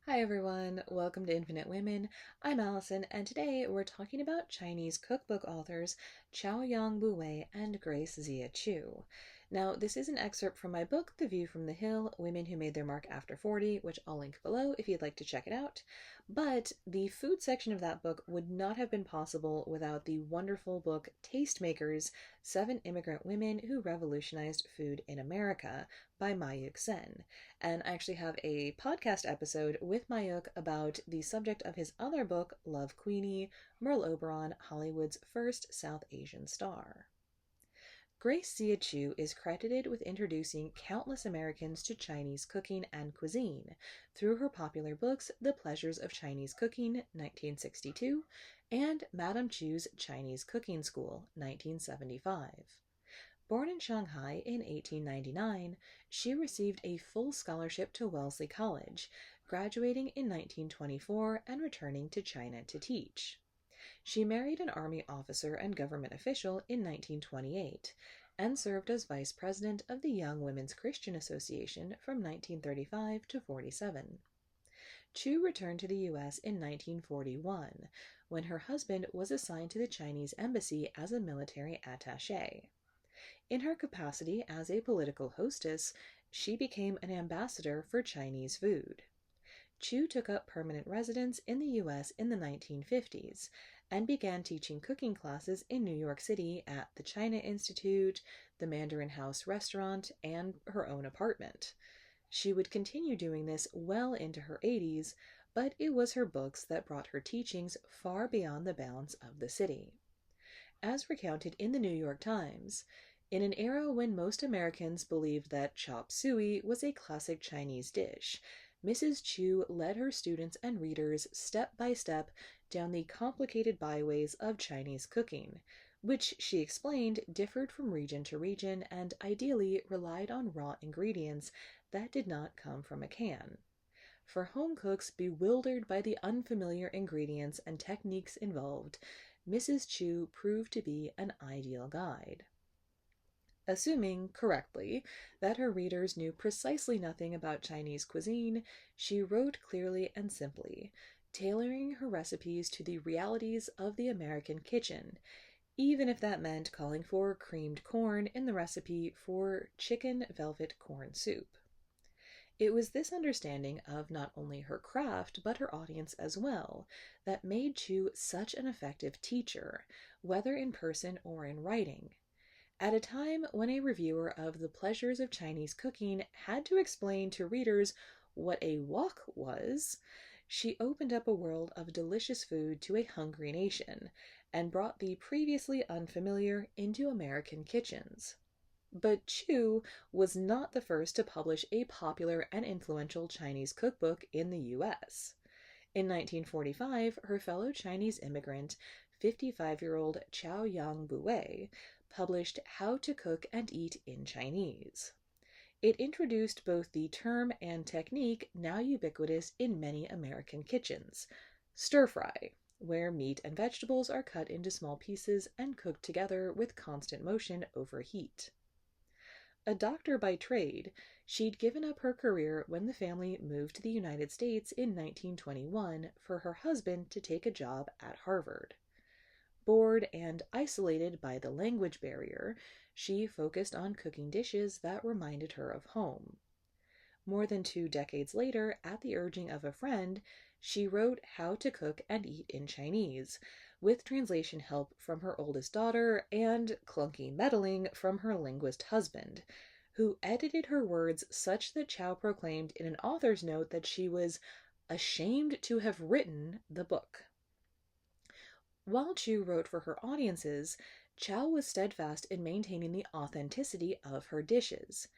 Hi everyone, welcome to Infinite Women. I'm Allison, and today we're talking about Chinese cookbook authors Chao Buwei and Grace Zia Chu. Now, this is an excerpt from my book, The View from the Hill, Women Who Made Their Mark After 40, which I'll link below if you'd like to check it out. But the food section of that book would not have been possible without the wonderful book Tastemakers, 7 Immigrant Women Who Revolutionized Food in America by Mayuk Sen. And I actually have a podcast episode with Mayuk about the subject of his other book, Love Queenie, Merle Oberon, Hollywood's first South Asian star. Grace Zia Chu is credited with introducing countless Americans to Chinese cooking and cuisine through her popular books The Pleasures of Chinese Cooking, 1962, and Madame Chu's Chinese Cooking School, 1975. Born in Shanghai in 1899, she received a full scholarship to Wellesley College, graduating in 1924 and returning to China to teach. She married an army officer and government official in 1928 and served as vice president of the Young Women's Christian Association from 1935 to 47. Chu returned to the U.S. in 1941, when her husband was assigned to the Chinese embassy as a military attaché. In her capacity as a political hostess, she became an ambassador for Chinese food. Chu took up permanent residence in the U.S. in the 1950s and began teaching cooking classes in New York City at the China Institute, the Mandarin House Restaurant, and her own apartment. She would continue doing this well into her 80s, but it was her books that brought her teachings far beyond the bounds of the city. As recounted in the New York Times, in an era when most Americans believed that chop suey was a classic Chinese dish, Mrs. Chu led her students and readers step by step down the complicated byways of Chinese cooking, which she explained differed from region to region and ideally relied on raw ingredients that did not come from a can. For home cooks bewildered by the unfamiliar ingredients and techniques involved, Mrs. Chu proved to be an ideal guide. Assuming, correctly, that her readers knew precisely nothing about Chinese cuisine, she wrote clearly and simply, tailoring her recipes to the realities of the American kitchen, even if that meant calling for creamed corn in the recipe for chicken velvet corn soup. It was this understanding of not only her craft, but her audience as well, that made Chu such an effective teacher, whether in person or in writing. At a time when a reviewer of The Pleasures of Chinese Cooking had to explain to readers what a wok was, she opened up a world of delicious food to a hungry nation and brought the previously unfamiliar into American kitchens. But Chu was not the first to publish a popular and influential Chinese cookbook in the U.S. In 1945, her fellow Chinese immigrant, 55-year-old Chao Buwei, published How to Cook and Eat in Chinese. It introduced both the term and technique now ubiquitous in many American kitchens, stir-fry, where meat and vegetables are cut into small pieces and cooked together with constant motion over heat. A doctor by trade, she'd given up her career when the family moved to the United States in 1921 for her husband to take a job at Harvard. Bored and isolated by the language barrier, she focused on cooking dishes that reminded her of home. More than 2 decades later, at the urging of a friend, she wrote How to Cook and Eat in Chinese, with translation help from her oldest daughter and clunky meddling from her linguist husband, who edited her words such that Chao proclaimed in an author's note that she was ashamed to have written the book. While Chu wrote for her audiences, Chao was steadfast in maintaining the authenticity of her dishes.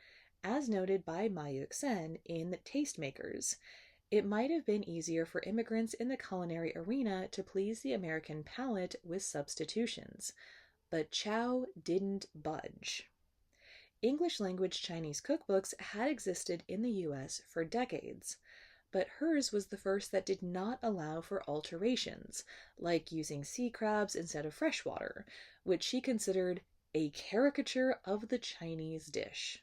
As noted by Mayuk Sen in Tastemakers, it might have been easier for immigrants in the culinary arena to please the American palate with substitutions, but Chao didn't budge. English-language Chinese cookbooks had existed in the U.S. for decades, but hers was the first that did not allow for alterations, like using sea crabs instead of freshwater, which she considered a caricature of the Chinese dish.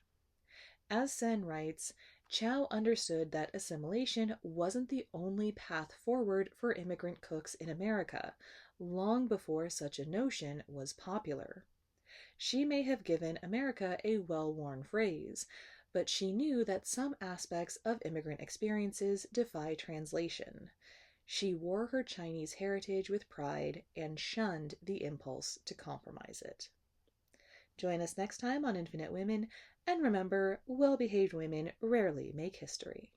As Sen writes, Chao understood that assimilation wasn't the only path forward for immigrant cooks in America, long before such a notion was popular. She may have given America a well-worn phrase, but she knew that some aspects of immigrant experiences defy translation. She wore her Chinese heritage with pride and shunned the impulse to compromise it. Join us next time on Infinite Women, and remember, well-behaved women rarely make history.